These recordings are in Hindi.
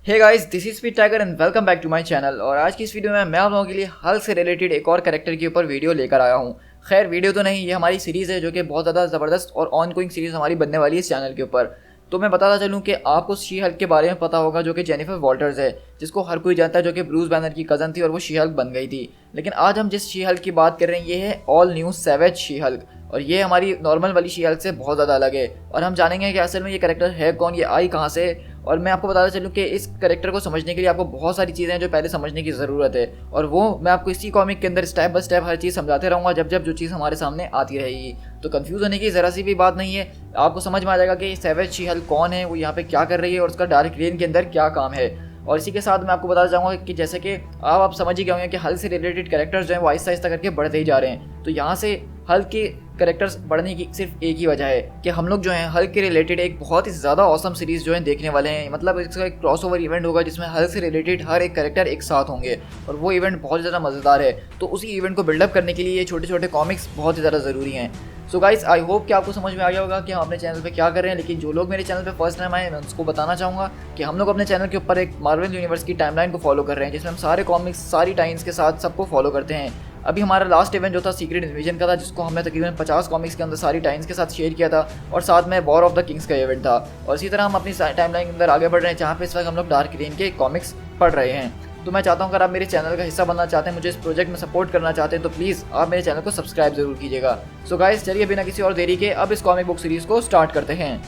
Hey guys, this is Speed Tiger and welcome back to my channel. और आज की इस वीडियो में मैं आप लोगों के लिए हल्क से रिलेटेड एक और कैरेक्टर के ऊपर वीडियो लेकर आया हूँ। खैर वीडियो तो नहीं, ये हमारी सीरीज़ है जो कि बहुत ज़्यादा ज़बरदस्त और ऑन गोइंग सीरीज़ हमारी बनने वाली है इस चैनल के ऊपर। तो मैं बताता चलूँ कि आपको शी हल्क के बारे में पता होगा जो कि जेनिफर वॉल्टर्स है, जिसको हर कोई जानता है, जो कि ब्रूस बैनर की कज़न थी और वो शी हल्क बन गई थी। लेकिन आज हम जिस शी हल्क की बात कर रहे हैं ये है all new savage she Hulk, और ये हमारी नॉर्मल वाली शी हल्क से बहुत ज़्यादा अलग है। और हम जानेंगे कि असल में ये कैरेक्टर है कौन, ये आई कहाँ से। और मैं आपको बताता चलूँ कि इस कैरेक्टर को समझने के लिए आपको बहुत सारी चीज़ें हैं जो पहले समझने की ज़रूरत है, और वो मैं आपको इसी कॉमिक के अंदर स्टेप बाय स्टेप हर चीज़ समझाते रहूँगा जब जब जो चीज़ हमारे सामने आती रहेगी। तो कंफ्यूज होने की ज़रा सी भी बात नहीं है, आपको समझ में आ जाएगा कि सैवेज शी हल्क कौन है, वो यहाँ पे क्या कर रही है और उसका डार्क रेन के अंदर क्या काम है। और इसी के साथ मैं आपको बताना चाहूँगा कि जैसे कि आप समझ ही गए होंगे कि हल्क से रिलेटेड कैरेक्टर्स जो हैं वो आहिस्ता आहिस्ता करके बढ़ते ही जा रहे हैं। तो यहाँ से हल्क के कैरेक्टर्स बढ़ने की सिर्फ एक ही वजह है कि हम लोग जो हैं हल्क के रिलेटेड एक बहुत ही ज़्यादा ऑसम सीरीज़ जो है देखने वाले हैं। मतलब इसका एक क्रॉसओवर इवेंट होगा जिसमें हल्क से रिलेटेड हर एक कैरेक्टर एक साथ होंगे, और वो इवेंट बहुत ज़्यादा मज़ेदार है। तो उसी इवेंट को बिल्डअप करने के लिए ये छोटे छोटे कॉमिक्स बहुत ही ज़्यादा ज़रूरी हैं। सो गाइस, आई होप कि आपको समझ में आ गया होगा कि हम अपने चैनल पे क्या कर रहे हैं। लेकिन जो लोग मेरे चैनल पे फर्स्ट टाइम आए, मैं उसको बताना चाहूँगा कि हम लोग अपने चैनल के ऊपर एक मार्वल यूनिवर्स की टाइमलाइन को फॉलो कर रहे हैं, जिसमें हम सारे कॉमिक्स सारी टाइम्स के साथ सबको फॉलो करते हैं। अभी हमारा लास्ट इवेंट जो था सीक्रेट इन्वेजन का था, जिसको हमने तकरीबन 50 कॉमिक्स के अंदर सारी टाइम्स के साथ शेयर किया था, और साथ में वॉर ऑफ द किंग्स का इवेंट था। और इसी तरह हम अपनी टाइमलाइन के अंदर आगे बढ़ रहे हैं, जहाँ पे इस वक्त हम लोग डार्क रेन के कॉमिक्स पढ़ रहे हैं। तो मैं चाहता हूँ अगर आप मेरे चैनल का हिस्सा बनना चाहते हैं, मुझे इस प्रोजेक्ट में सपोर्ट करना चाहते हैं, तो प्लीज़ आप मेरे चैनल को सब्सक्राइब जरूर कीजिएगा। सो गाइस, चलिए बिना किसी और देरी के अब इस कॉमिक बुक सीरीज़ को स्टार्ट करते हैं।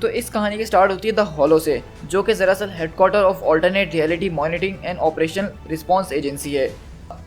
तो इस कहानी की स्टार्ट होती है द हॉलो से, जो कि दरअसल headquarter of alternate reality monitoring and operation response agency है,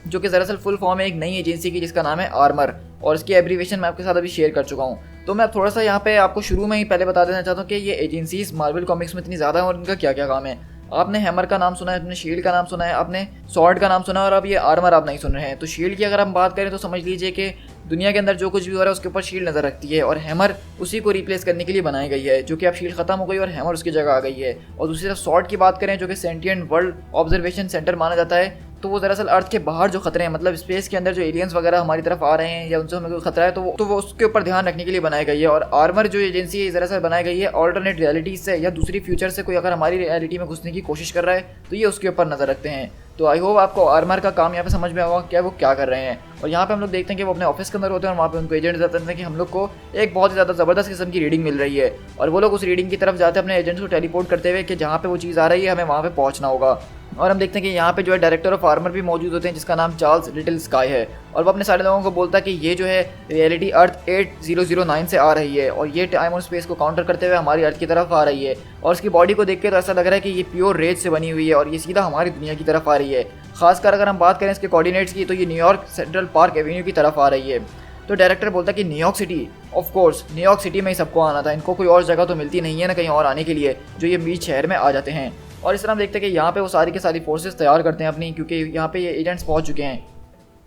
जो कि दरअसल फुल फॉर्म है एक नई एजेंसी की जिसका नाम है आर्मर, और इसकी एब्रीवेशन मैं आपके साथ अभी शेयर कर चुका हूँ। तो मैं थोड़ा सा यहाँ पे आपको शुरू में ही पहले बता देना चाहता हूँ कि ये एजेंसीज मार्वल कॉमिक्स में इतनी ज़्यादा है और इनका क्या क्या काम है। आपने हैमर का नाम सुना है, आपने शील्ड का नाम सुना है, आपने सॉर्ड का नाम सुना है, और अब ये आर्मर आप नहीं सुन रहे हैं। तो शील्ड की अगर हम बात करें तो समझ लीजिए कि दुनिया के अंदर जो कुछ भी हो रहा है उसके ऊपर शील्ड नज़र रखती है, और हैमर उसी को रिप्लेस करने के लिए बनाई गई है, जो कि अब शील्ड खत्म हो गई और हैमर उसकी जगह आ गई है। और दूसरी तरफ सॉर्ड की बात करें, जो कि सेंटिएंट वर्ल्ड ऑब्जर्वेशन सेंटर माना जाता है, तो वो दरअसल अर्थ के बाहर जो खतरे हैं, मतलब स्पेस के अंदर जो एलियंस वगैरह हमारी तरफ आ रहे हैं या उनसे हमें कोई खतरा है, तो वो उसके ऊपर ध्यान रखने के लिए बनाई गई है। और आर्मर जो एजेंसी है दरअसल बनाई गई है ऑल्टरनेट रियलिटीज से, या दूसरी फ्यूचर से कोई अगर हमारी रियलिटी में घुसने की कोशिश कर रहा है तो ये उसके ऊपर नज़र रखते हैं। तो आई होप आपको आर्मर का काम यहाँ पे समझ में आएगा क्या वो क्या कर रहे हैं। और यहाँ पे हम लोग देखते हैं कि वो अपने ऑफिस के अंदर होते हैं, और वहाँ पे उनको एजेंट बताते हैं कि हम लोग को एक बहुत ही ज़्यादा ज़बरदस्त किस्म की रीडिंग मिल रही है, और वो लोग उस रीडिंग की तरफ जाते हैं अपने एजेंट्स को टेलीपोर्ट करते हुए कि जहाँ पे वो चीज़ आ रही है हमें वहाँ पे पहुँचना होगा। और हम देखते हैं कि यहाँ पे जो है डायरेक्टर ऑफ आर्मर भी मौजूद होते हैं, जिसका नाम चार्ल्स लिटिल स्काई है, और वो अपने सारे लोगों को बोलता है कि ये जो है रियलिटी अर्थ 8009 से आ रही है, और ये टाइम और स्पेस को काउंटर करते हुए हमारी अर्थ की तरफ आ रही है। और इसकी बॉडी को देख के तो ऐसा लग रहा है कि ये प्योर रेज से बनी हुई है और ये सीधा हमारी दुनिया की तरफ आ रही है। खासकर अगर हम बात करें इसके कोऑर्डिनेट्स की, तो ये न्यूयॉर्क सेंट्रल पार्क एवेन्यू की तरफ आ रही है। तो डायरेक्टर बोलता है कि New York city, of course New York city में ही सबको आना था, इनको कोई और जगह तो मिलती नहीं है ना कहीं और आने के लिए, जो ये बीच शहर में आ जाते हैं। और इस तरह हम देखते हैं कि यहाँ पे वो सारी की सारी फोर्सेस तैयार करते हैं अपनी, क्योंकि यहाँ पे ये एजेंट्स पहुँच चुके हैं।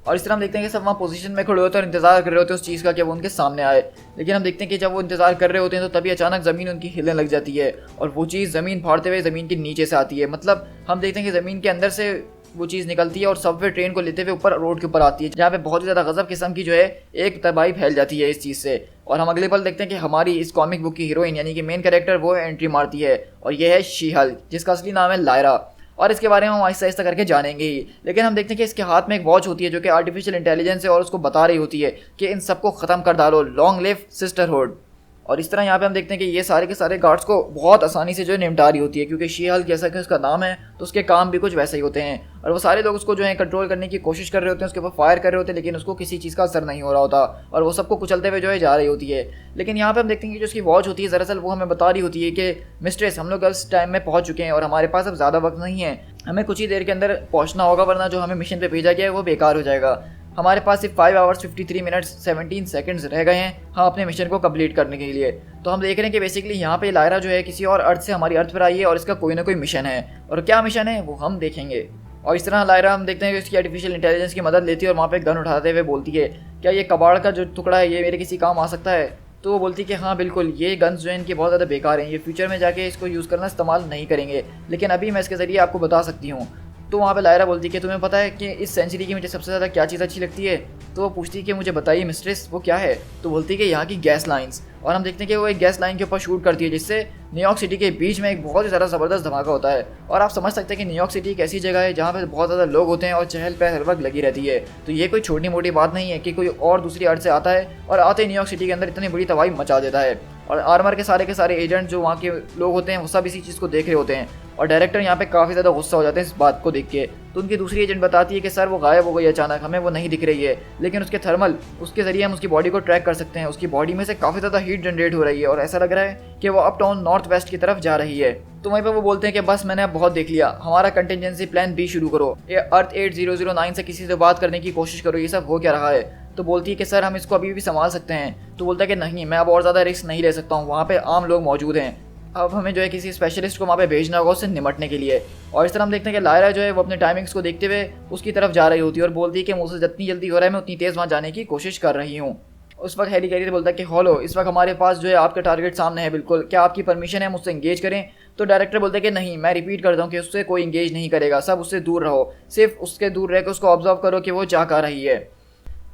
और इस तरह हम देखते हैं कि सब वहाँ पोजीशन में खड़े होते हैं और इंतजार कर रहे होते हैं उस चीज़ का कि वो उनके सामने आए। लेकिन हम देखते हैं कि जब वो इंतजार कर रहे होते हैं तो तभी अचानक ज़मीन उनकी हिलने लग जाती है, और वो चीज़ ज़मीन फाड़ते हुए ज़मीन के नीचे से आती है। मतलब हम देखते हैं कि ज़मीन के अंदर से वो चीज़ निकलती है और सबवे ट्रेन को लेते हुए ऊपर रोड के ऊपर आती है, जहाँ पे बहुत ही ज़्यादा गजब किस्म की जो है एक तबाही फैल जाती है इस चीज़ से। और हम अगले पल देखते हैं कि हमारी इस कॉमिक बुक की हीरोइन यानी कि मेन कैरेक्टर वो एंट्री मारती है, और ये है शी हल्क, जिसका असली नाम है लायरा। और इसके बारे में हम आहिस्ता आहिस्ता करके जानेंगे ही। लेकिन हम देखते हैं कि इसके हाथ में एक वॉच होती है जो कि आर्टिफिशियल इंटेलिजेंस है, और उसको बता रही होती है कि इन सबको ख़त्म कर डालो, लॉन्ग लिव सिस्टरहुड। और इस तरह यहाँ पे हम देखते हैं कि ये सारे के सारे गार्ड्स को बहुत आसानी से जो है निपटा रही होती है, क्योंकि शी हल्क जैसा कि उसका नाम है तो उसके काम भी कुछ वैसे ही होते हैं। और वो सारे लोग उसको जो है कंट्रोल करने की कोशिश कर रहे होते हैं, उसके ऊपर फायर कर रहे होते हैं, लेकिन उसको किसी चीज़ का असर नहीं हो रहा होता और वो सबको कुचलते हुए जो है जा रही होती है। लेकिन यहाँ पे हम देखते हैं कि जो उसकी वॉच होती है दरअसल वो हमें बता रही होती है कि मिस्ट्रेस हम लोग इस टाइम में पहुँच चुके हैं और हमारे पास अब ज़्यादा वक्त नहीं है, हमें कुछ ही देर के अंदर पहुँचना होगा, वरना जो हमें मिशन पे भेजा गया है वो बेकार हो जाएगा। हमारे पास सिर्फ 5 आवर्स 53 मिनट्स 17 सेकंड्स रह गए हैं हम अपने मिशन को कंप्लीट करने के लिए। तो हम देख रहे हैं कि बेसिकली यहाँ पे लायरा जो है किसी और अर्थ से हमारी अर्थ पर आई है और इसका कोई ना कोई मिशन है, और क्या मिशन है वो हम देखेंगे। और इस तरह लायरा हम देखते हैं कि उसकी आर्टिफिशियल इंटेलिजेंस की मदद लेती है और वहाँ पे गन उठाते हुए बोलती है, क्या ये कबाड़ का जो टुकड़ा है ये मेरे किसी काम आ सकता है? तो वो बोलती है कि हाँ बिल्कुल, ये गन्स जो है इनकी बहुत ज़्यादा बेकार हैं, ये फ्यूचर में जाके इसको यूज़ करना इस्तेमाल नहीं करेंगे, लेकिन अभी मैं इसके ज़रिए आपको बता सकती हूँ। तो वहाँ पे लायरा बोलती है कि तुम्हें पता है कि इस सेंचुरी की मुझे सबसे ज़्यादा क्या चीज़ अच्छी लगती है? तो वो पूछती है कि मुझे बताइए मिस्ट्रेस, वो क्या है? तो बोलती है कि यहाँ की गैस लाइन्स। और हम देखते हैं कि वो एक गैस लाइन के ऊपर शूट करती है, जिससे न्यूयॉर्क सिटी के बीच में एक बहुत ही ज़्यादा ज़बरदस्त धमाका होता है। और आप समझ सकते हैं कि न्यूयॉर्क सिटी एक ऐसी जगह है जहाँ पर बहुत ज़्यादा लोग होते हैं और चहल पहल हर वक्त लगी रहती है। तो ये कोई छोटी मोटी बात नहीं है कि कोई और दूसरी अर्थ से आता है और आते ही न्यूयॉर्क सिटी के अंदर इतनी बड़ी तबाही मचा देता है। और आर्मर के सारे एजेंट जो वहाँ के लोग होते हैं वो सब इसी चीज़ को देख रहे होते हैं, और डायरेक्टर यहाँ पे काफ़ी ज़्यादा गुस्सा हो जाते हैं इस बात को देख के। तो उनकी दूसरी एजेंट बताती है कि सर वो गायब हो गई अचानक, हमें वो नहीं दिख रही है, लेकिन उसके थर्मल उसके ज़रिए हम उसकी बॉडी को ट्रैक कर सकते हैं, उसकी बॉडी में से काफ़ी ज़्यादा हीट जनरेट हो रही है और ऐसा लग रहा है कि वो अप टाउन नॉर्थ वेस्ट की तरफ जा रही है। तो वहीं पर वो बोलते हैं कि बस मैंने अब बहुत देख लिया, हमारा कंटिजेंसी प्लान बी शुरू करो, ये अर्थ 8009 से किसी से बात करने की कोशिश करो, ये सब हो क्या रहा है? तो बोलती है कि सर हम इसको अभी भी संभाल सकते हैं। तो बोलता है कि नहीं, मैं अब और ज़्यादा रिस्क नहीं ले सकता हूँ, वहाँ पे आम लोग मौजूद हैं, अब हमें जो है किसी स्पेशलिस्ट को वहाँ पे भेजना होगा उससे निपटने के लिए। और इस तरह हम देखते हैं कि लायरा जो है वो अपने टाइमिंग्स को देखते हुए उसकी तरफ जा रही होती है और बोलती है कि मुझसे जितनी जल्दी हो रहा है मैं उतनी तेज़ वहाँ जाने की कोशिश कर रही हूँ। उस वक्त हैरी कैरी बोलता है कि हॉलो, इस वक्त हमारे पास जो है आपका टारगेट सामने है बिल्कुल, क्या आपकी परमिशन है मुझसे इंगेज करें? तो डायरेक्टर बोलता है कि नहीं, मैं रिपीट करता हूँ कि उससे कोई इंगेज नहीं करेगा, सब उससे दूर रहो, सिर्फ उसके दूर रह कर उसको ऑब्जर्व करो कि वो जा कर रही है।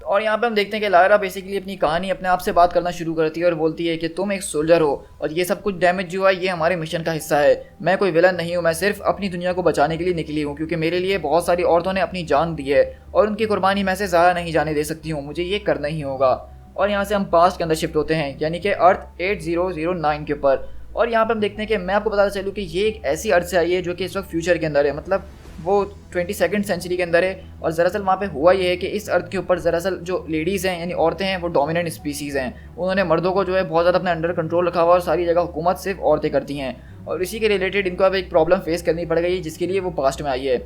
और यहाँ पे हम देखते हैं कि लायरा बेसिकली अपनी कहानी अपने आप से बात करना शुरू करती है और बोलती है कि तुम एक सोल्जर हो और ये सब कुछ डैमेज जो है ये हमारे मिशन का हिस्सा है, मैं कोई विलन नहीं हूँ, मैं सिर्फ अपनी दुनिया को बचाने के लिए निकली हूँ, क्योंकि मेरे लिए बहुत सारी औरतों ने अपनी जान दी है और उनकी कुर्बानी मैं से ज़्यादा नहीं जाने दे सकती हूँ, मुझे ये करना ही होगा। और यहाँ से हम पास्ट के अंदर शिफ्ट होते हैं, यानी कि अर्थ 8009 के ऊपर। और यहाँ पर हम देखते हैं कि मैं आपको बताना चलूँ कि ये एक ऐसी अर्थ से आई है जो कि इस वक्त फ्यूचर के अंदर है, मतलब वो 22nd सेंचुरी के अंदर है। और दरअसल वहाँ पे हुआ ये है कि इस अर्थ के ऊपर दरअसल जो लेडीज़ हैं यानी औरतें हैं वो डोमिनेंट स्पीसीज़ हैं, उन्होंने मर्दों को जो है बहुत ज़्यादा अपने अंडर कंट्रोल रखा हुआ और सारी जगह हुकूमत सिर्फ औरतें करती हैं, और इसी के रिलेटेड इनको अब एक प्रॉब्लम फेस करनी पड़ गई जिसके लिए वो पास्ट में आई है।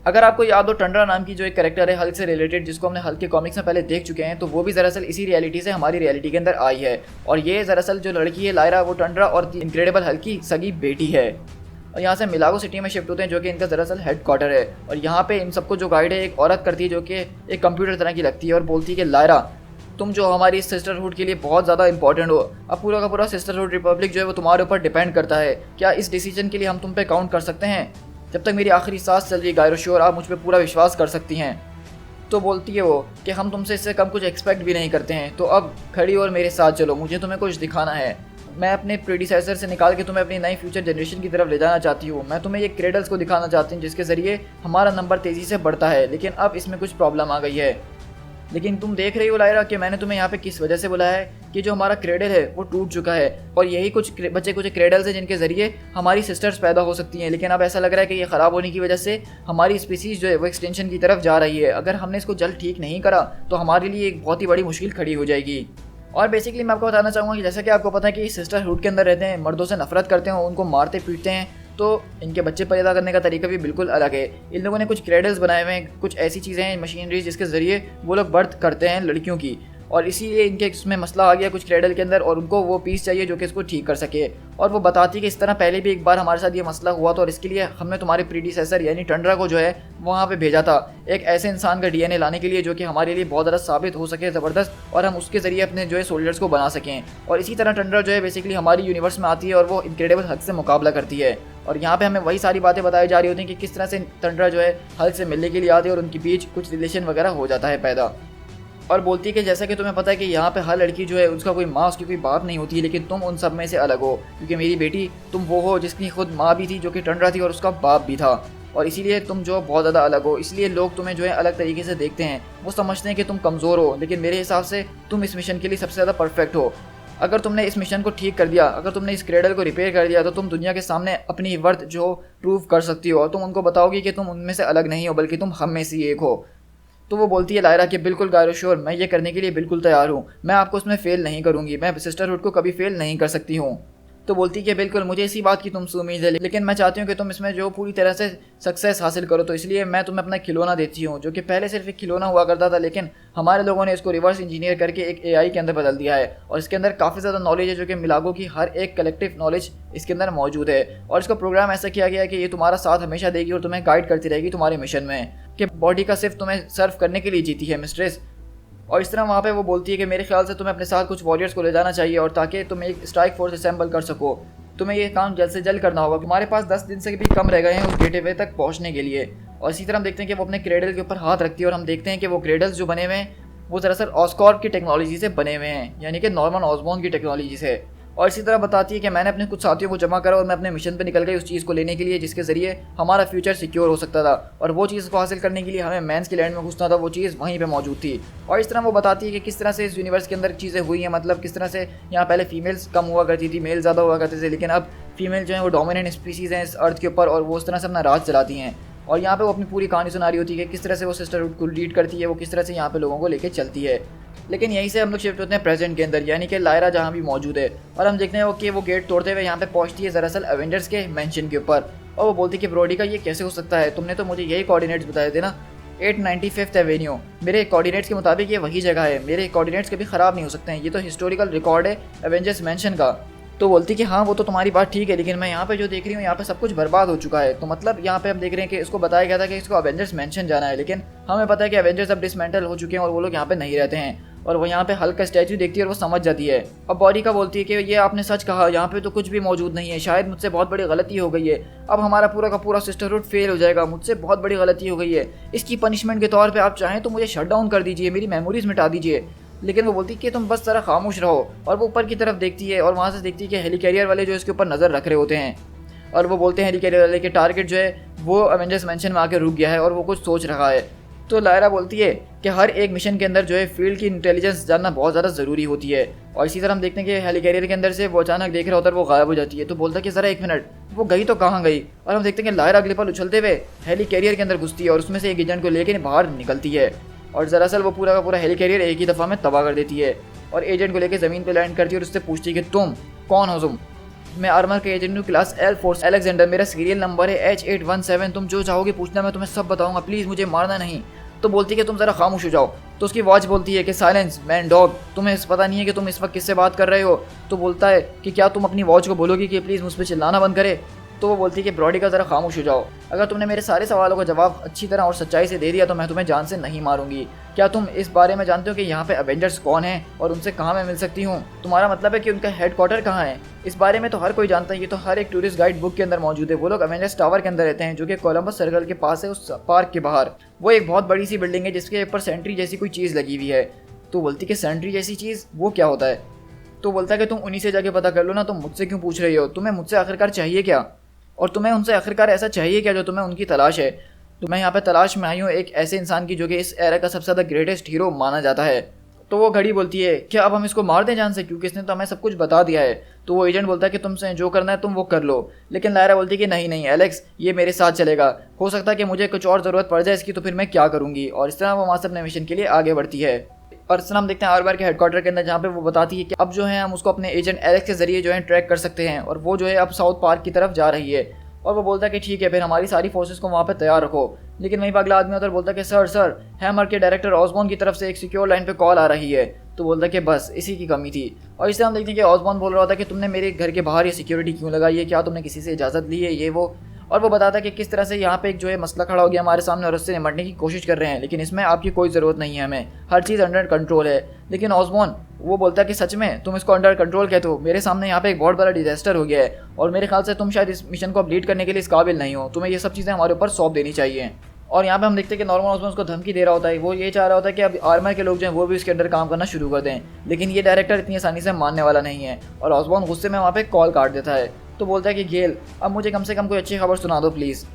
अगर आपको याद हो, टंड्रा नाम की जो एक कैरेक्टर है हल्क से रिलेटेड, जिसको हमने हल्क के कॉमिक्स में पहले देख चुके हैं, तो वो भी दरअसल इसी रियलिटी से हमारी रियलिटी के अंदर आई है। और ये दरअसल जो लड़की है लायरा, वो टंड्रा और इनक्रेडिबल हल्क की सगी बेटी है। और यहाँ से मिलागो सिटी में शिफ्ट होते हैं जो कि इनका दरअसल हेड क्वार्टर है। और यहाँ पे इन सबको जो गाइड है एक औरत करती है जो कि एक कंप्यूटर तरह की लगती है और बोलती है कि लायरा, तुम जो हमारी सिस्टरहुड के लिए बहुत ज़्यादा इंपॉर्टेंट हो, अब पूरा का पूरा सिस्टरहुड रिपब्लिक जो है वो तुम्हारे ऊपर डिपेंड करता है, क्या इस डिसीजन के लिए हम तुम पे काउंट कर सकते हैं? जब तक मेरी आखिरी सांस चल रही गायरो श्योर आप मुझ पर पूरा विश्वास कर सकती हैं। तो बोलती है वो कि हम तुमसे इससे कम कुछ एक्सपेक्ट भी नहीं करते हैं, तो अब खड़ी और मेरे साथ चलो, मुझे तुम्हें कुछ दिखाना है। मैं अपने प्रीडिसेसर से निकाल के तुम्हें अपनी नई फ्यूचर जनरेशन की तरफ ले जाना चाहती हूँ, मैं तुम्हें ये क्रेडल्स को दिखाना चाहती हूँ जिसके ज़रिए हमारा नंबर तेज़ी से बढ़ता है, लेकिन अब इसमें कुछ प्रॉब्लम आ गई है। लेकिन तुम देख रही हो लायरा कि मैंने तुम्हें यहाँ पे किस वजह से बुलाया है कि जो हमारा क्रेडल है वो टूट चुका है और यही कुछ बच्चे कुछ क्रेडल्स हैं जिनके ज़रिए हमारी सिस्टर्स पैदा हो सकती हैं, लेकिन अब ऐसा लग रहा है कि ये ख़राब होने की वजह से हमारी स्पीसीज़ जो है वो एक्सटेंशन की तरफ जा रही है। अगर हमने इसको जल्द ठीक नहीं करा तो हमारे लिए एक बहुत ही बड़ी मुश्किल खड़ी हो जाएगी। और बेसिकली मैं आपको बताना चाहूँगा कि जैसा कि आपको पता है कि सिस्टरहुड के अंदर रहते हैं, मर्दों से नफरत करते हैं, उनको मारते पीटते हैं, तो इनके बच्चे पैदा करने का तरीका भी बिल्कुल अलग है। इन लोगों ने कुछ क्रेडल्स बनाए हुए हैं, कुछ ऐसी चीज़ें हैं मशीनरी जिसके ज़रिए वो लोग बर्थ करते हैं लड़कियों की, और इसीलिए इनके इसमें मसला आ गया कुछ क्रेडल के अंदर और उनको वो पीस चाहिए जो कि इसको ठीक कर सके। और वो बताती है कि इस तरह पहले भी एक बार हमारे साथ ये मसला हुआ था और इसके लिए हमने तुम्हारे प्रीडिसेसर यानी टंड्रा को जो है वहाँ पे भेजा था एक ऐसे इंसान का डीएनए लाने के लिए जो कि हमारे लिए बहुत ज़्यादा साबित हो सके ज़बरदस्त, और हम उसके ज़रिए अपने जो है सोल्जर्स को बना सकें। और इसी तरह टंड्रा जो है बेसिकली हमारी यूनिवर्स में आती है और वो इनक्रेडिबल हल्क से मुकाबला करती है। और यहाँ पे हमें वही सारी बातें बताई जा रही होती हैं कि किस तरह से टंड्रा जो है हल्क से मिलने के लिए आती है और उनके बीच कुछ रिलेशन वगैरह हो जाता है पैदा। और बोलती है कि जैसा कि तुम्हें पता है कि यहाँ पे हर लड़की जो है उसका कोई माँ उसकी कोई बाप नहीं होती है, लेकिन तुम उन सब में से अलग हो, क्योंकि मेरी बेटी तुम वो हो जिसकी खुद माँ भी थी जो कि टंड्रा थी और उसका बाप भी था, और इसीलिए तुम जो बहुत ज़्यादा अलग हो, इसलिए लोग तुम्हें जो है अलग तरीके से देखते हैं। वो समझते हैं कि तुम कमज़ोर हो, लेकिन मेरे हिसाब से तुम इस मिशन के लिए सबसे ज़्यादा परफेक्ट हो। अगर तुमने इस मिशन को ठीक कर दिया, अगर तुमने इस क्रेडल को रिपेयर कर दिया, तो तुम दुनिया के सामने अपनी वर्थ जो प्रूव कर सकती हो और तुम उनको बताओगी कि तुम उनमें से अलग नहीं हो बल्कि तुम हम में से एक हो। तो वो बोलती है लायरा कि बिल्कुल गायरो श्योर, मैं ये करने के लिए बिल्कुल तैयार हूँ, मैं आपको उसमें फ़ेल नहीं करूँगी, मैं सिस्टरहुड को कभी फ़ेल नहीं कर सकती हूँ। तो बोलती है कि बिल्कुल मुझे इसी बात की तुमसे उम्मीद है, लेकिन मैं चाहती हूँ कि तुम इसमें जो पूरी तरह से सक्सेस हासिल करो, तो इसलिए मैं तुम्हें अपना खिलौना देती हूँ, जो कि पहले सिर्फ एक खिलौना हुआ करता था, लेकिन हमारे लोगों ने इसको रिवर्स इंजीनियर करके एक एआई के अंदर बदल दिया है और इसके अंदर काफ़ी ज़्यादा नॉलेज है, जो कि मिलागो की हर एक कलेक्टिव नॉलेज इसके अंदर मौजूद है। और इसका प्रोग्राम ऐसा किया गया है कि ये तुम्हारा साथ हमेशा देगी और तुम्हें गाइड करती रहेगी तुम्हारे मिशन में, कि बॉडी का सिर्फ तुम्हें सर्व करने के लिए जीती है मिस्ट्रेस। और इस तरह वहाँ पे वो बोलती है कि मेरे ख्याल से तुम्हें अपने साथ कुछ वॉरियर्स को ले जाना चाहिए, और ताकि तुम एक स्ट्राइक फोर्स असेंबल कर सको, तुम्हें ये काम जल्द से जल्द करना होगा। तुम्हारे पास 10 दिन से भी कम रह गए हैं उस गेटवे तक पहुँचने के लिए। और इसी तरह हम देखते हैं कि वो अपने क्रेडल के ऊपर हाथ रखती है और हम देखते हैं कि वो क्रेडल्स जो बने हुए हैं वो दरअसल ऑस्कॉर्प की टेक्नोलॉजी से बने हुए हैं, यानी कि नॉर्मन ऑसबॉर्न की टेक्नोलॉजी से। और इसी तरह बताती है कि मैंने अपने कुछ साथियों को जमा करा और मैं अपने मिशन पे निकल गई उस चीज़ को लेने के लिए जिसके ज़रिए हमारा फ्यूचर सिक्योर हो सकता था, और वो चीज़ को हासिल करने के लिए हमें मैंस के लैंड में घुसना था, वो चीज़ वहीं पे मौजूद थी। और इस तरह वो बताती है कि किस तरह से इस यूनिवर्स के अंदर चीज़ें हुई हैं, मतलब किस तरह से यहाँ पहले फीमेल्स कम हुआ करती थी, मेल ज़्यादा हुआ करते थे, लेकिन अब फीमेल जो है वो डोमिनेंट स्पीसीज़ हैं इस अर्थ के ऊपर और वो उस तरह से अपना राज चलाती हैं। और यहाँ पे वो अपनी पूरी कहानी सुना रही होती है कि किस तरह से वो सिस्टरहुड को लीड करती है, वो किस तरह से यहाँ पे लोगों को लेके चलती है। लेकिन यहीं से हम लोग शिफ्ट होते हैं प्रेजेंट के अंदर, यानी कि लायरा जहाँ भी मौजूद है, और हम देखते हैं कि वो गेट तोड़ते हुए यहाँ पे पहुँचती है दरअसल एवेंजर्स के मेंशन के ऊपर। और वो बोलती है कि ब्रोडी का ये कैसे हो सकता है, तुमने तो मुझे यही कोऑर्डिनेट्स बताए थे ना, 895th एवेन्यू, मेरे कोऑर्डिनेट्स के मुताबिक ये वही जगह है, मेरे कोऑर्डिनेट्स कभी ख़राब नहीं हो सकते हैं, ये तो हिस्टोरिकल रिकॉर्ड है एवेंजर्स मेंशन का। तो बोलती कि हाँ वो तो तुम्हारी बात ठीक है, लेकिन मैं यहाँ पे जो देख रही हूँ यहाँ पे सब कुछ बर्बाद हो चुका है। तो मतलब यहाँ पे हम देख रहे हैं कि इसको बताया गया था कि इसको एवेंजर्स मेंशन जाना है, लेकिन हमें पता है कि एवेंजर्स अब डिसमेंटल हो चुके हैं और वो लोग यहाँ पे नहीं रहते हैं। और वो यहाँ पे हल्का स्टैचू देखती है और वो समझ जाती है। अब बॉडी का बोलती है कि ये आपने सच कहा, यहाँ पे तो कुछ भी मौजूद नहीं है, शायद मुझसे बहुत बड़ी गलती हो गई है, अब हमारा पूरा का पूरा सिस्टरहुड फेल हो जाएगा, मुझसे बहुत बड़ी गलती हो गई है, इसकी पनिशमेंट के तौर पे आप चाहें तो मुझे शट डाउन कर दीजिए, मेरी मेमोरीज मिटा दीजिए। लेकिन वो बोलती है कि तुम बस जरा खामोश रहो। और वो ऊपर की तरफ देखती है और वहाँ से देखती है कि हेलीकैरियर वाले जो इसके ऊपर नज़र रख रहे होते हैं, और वो बोलते हैं हेलीकैरियर वाले के टारगेट जो है वो एवेंजर्स मेंशन में आके रुक गया है और वो कुछ सोच रहा है। तो लायरा बोलती है कि हर एक मिशन के अंदर जो है फील्ड की इंटेलिजेंस जानना बहुत ज़्यादा ज़रूरी होती है। और इसी तरह हम देखते हैं कि हेलीकैरियर के अंदर से वो अचानक देख रहा होता है वो गायब हो जाती है। तो बोलता है कि ज़रा एक मिनट, वो गई तो कहाँ गई। और हम देखते हैं कि लायरा अगले पल उछलते हुए हेलीकैरियर के अंदर घुसती है और उसमें से एक एजेंट को लेकर बाहर निकलती है, और दरअसल वो पूरा का पूरा हेलीकैरियर एक ही दफ़ा में तबाह कर देती है और एजेंट को लेकर ज़मीन पर लैंड करती है और उससे पूछती है कि तुम कौन हो। तुम मैं आर्मर के एजेंट हूँ, क्लास एल फोर्स अलेक्जेंडर, मेरा सीरियल नंबर है H817, तुम जो चाहोगे पूछना मैं तुम्हें सब बताऊंगा, प्लीज़ मुझे मारना नहीं। तो बोलती है कि तुम ज़रा खामोश हो जाओ। तो उसकी वॉच बोलती है कि साइलेंस मैन डॉग, तुम्हें पता नहीं है कि तुम इस वक्त किससे बात कर रहे हो। तो बोलता है कि क्या तुम अपनी वॉच को बोलोगी कि प्लीज़ मुझ पर चिल्लाना बंद करे। तो वो बोलती है कि ब्रॉडी का ज़रा खामोश हो जाओ, अगर तुमने मेरे सारे सवालों का जवाब अच्छी तरह और सच्चाई से दे दिया तो मैं तुम्हें जान से नहीं मारूंगी। क्या तुम इस बारे में जानते हो कि यहाँ पे एवेंजर्स कौन है और उनसे कहाँ मैं मिल सकती हूँ? तुम्हारा मतलब है कि उनका हेडक्वार्टर कहाँ है? इस बारे में तो हर कोई जानता है, ये तो हर एक टूरिस्ट गाइड बुक के अंदर मौजूद है। वो लोग एवेंजर्स टावर के अंदर रहते हैं जो कि कोलंबस सर्कल के पास है, उस पार्क के बाहर। वो एक बहुत बड़ी सी बिल्डिंग है जिसके ऊपर सेंट्री जैसी कोई चीज़ लगी हुई है। तो बोलती कि सेंट्री जैसी चीज़ वो क्या होता है? तो बोलता है कि तुम उन्हीं से जाके पता कर लो ना, तुम मुझसे क्यों पूछ रही हो? तुम्हें मुझसे आखिरकार चाहिए क्या, और तुम्हें उनसे आखिरकार ऐसा चाहिए क्या जो तुम्हें उनकी तलाश है? तो मैं यहाँ पे तलाश में आई हूँ एक ऐसे इंसान की जो कि इस एरा का सबसे ज़्यादा ग्रेटेस्ट हीरो माना जाता है। तो वो घड़ी बोलती है क्या अब हम इसको मार दें जान से, क्योंकि इसने तो हमें सब कुछ बता दिया है। तो वो एजेंट बोलता है कि तुमसे जो करना है तुम वो कर लो। लेकिन लायरा बोलती है कि नहीं नहीं एलेक्स, ये मेरे साथ चलेगा, हो सकता है कि मुझे कुछ और ज़रूरत पड़ जाए इसकी, तो फिर मैं क्या करूँगी। और इस तरह वो वहाँ से अपने मिशन के लिए आगे बढ़ती है। और इस तरह हम देखते हैं आरबार के हेडक्वार्टर के अंदर, जहाँ पे वो बताती है कि अब जो है हम उसको अपने एजेंट एलेक्स के जरिए जो है ट्रैक कर सकते हैं, और वो जो है अब साउथ पार्क की तरफ जा रही है। और वो बोलता है कि ठीक है फिर हमारी सारी फोर्सेस को वहाँ पे तैयार रखो। लेकिन वहीं पर अगला आदमी उधर बोलता है कि सर हैमर के डायरेक्टर ऑसबॉर्न की तरफ से एक सिक्योर लाइन पे कॉल आ रही है। तो बोलता है कि बस इसी की कमी थी। और इससे हम देखते हैं कि ऑसबॉर्न बोल रहा था कि तुमने मेरे घर के बाहर ये सिक्योरिटी क्यों लगाई है, क्या तुमने किसी से इजाज़त ली है, ये वो। और वो बताता है कि किस तरह से यहाँ पे एक जो है मसला खड़ा हो गया हमारे सामने और उससे निपटने की कोशिश कर रहे हैं, लेकिन इसमें आपकी कोई ज़रूरत नहीं है, हमें हर चीज़ अंडर कंट्रोल है। लेकिन ऑसबॉर्न वो बोलता है कि सच में तुम इसको अंडर कंट्रोल कहते हो? मेरे सामने यहाँ पे एक बहुत बड़ा डिजास्टर हो गया है और मेरे ख्याल से तुम शायद इस मिशन को लीड करने के लिए इस काबिल नहीं हो, तुम्हें ये सब चीज़ें हमारे ऊपर सौंप देनी चाहिए। और यहाँ पे हम देखते हैं कि नॉर्मन ऑसबॉर्न उसको धमकी दे रहा होता है, वो ये चाह रहा होता है कि अब आर्मर के लोग जो हैं वो भी इसके अंदर काम करना शुरू कर दें, लेकिन ये डायरेक्टर इतनी आसानी से मानने वाला नहीं है। और ऑसबॉर्न गुस्से में वहाँ पे कॉल काट देता है। तो बोलता है कि गेल अब मुझे कम से कम कोई अच्छी खबर सुना दो प्लीज़।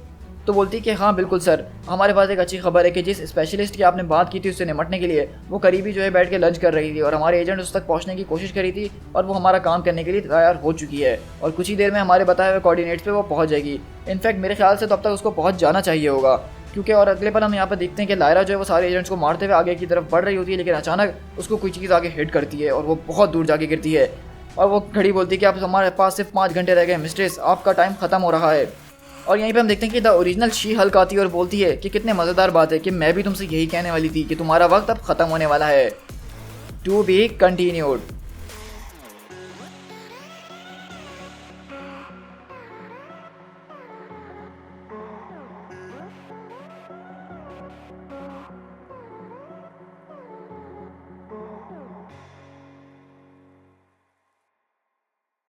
तो बोलती है कि हाँ बिल्कुल सर, हमारे पास एक अच्छी खबर है कि जिस स्पेशलिस्ट की आपने बात की थी उससे निपटने के लिए, वो करीबी जो है बैठ के लंच कर रही थी और हमारे एजेंट उस तक पहुंचने की कोशिश करी थी और वो हमारा काम करने के लिए तैयार हो चुकी है और कुछ ही देर में हमारे बताए हुए कोऑर्डिनेट्स पे वो पहुंच जाएगी। इनफैक्ट मेरे ख्याल से तो अब तक उसको पहुंच जाना चाहिए होगा, क्योंकि और अगले पल हम यहाँ पर देखते हैं कि लायरा जो है वो सारे एजेंट्स को मारते हुए आगे की तरफ बढ़ रही होती है, लेकिन अचानक उसको कोई चीज़ आगे हिट करती है और वो बहुत दूर जाके गिरती है और वो खड़ी बोलती है कि आप हमारे पास सिर्फ 5 घंटे रह गए मिस्ट्रेस, आपका टाइम ख़त्म हो रहा है। और यहीं पे हम देखते हैं कि द ओरिजिनल शी हल्क आती है और बोलती है कि कितने मज़ेदार बात है कि मैं भी तुमसे यही कहने वाली थी कि तुम्हारा वक्त अब ख़त्म होने वाला है। To be continued.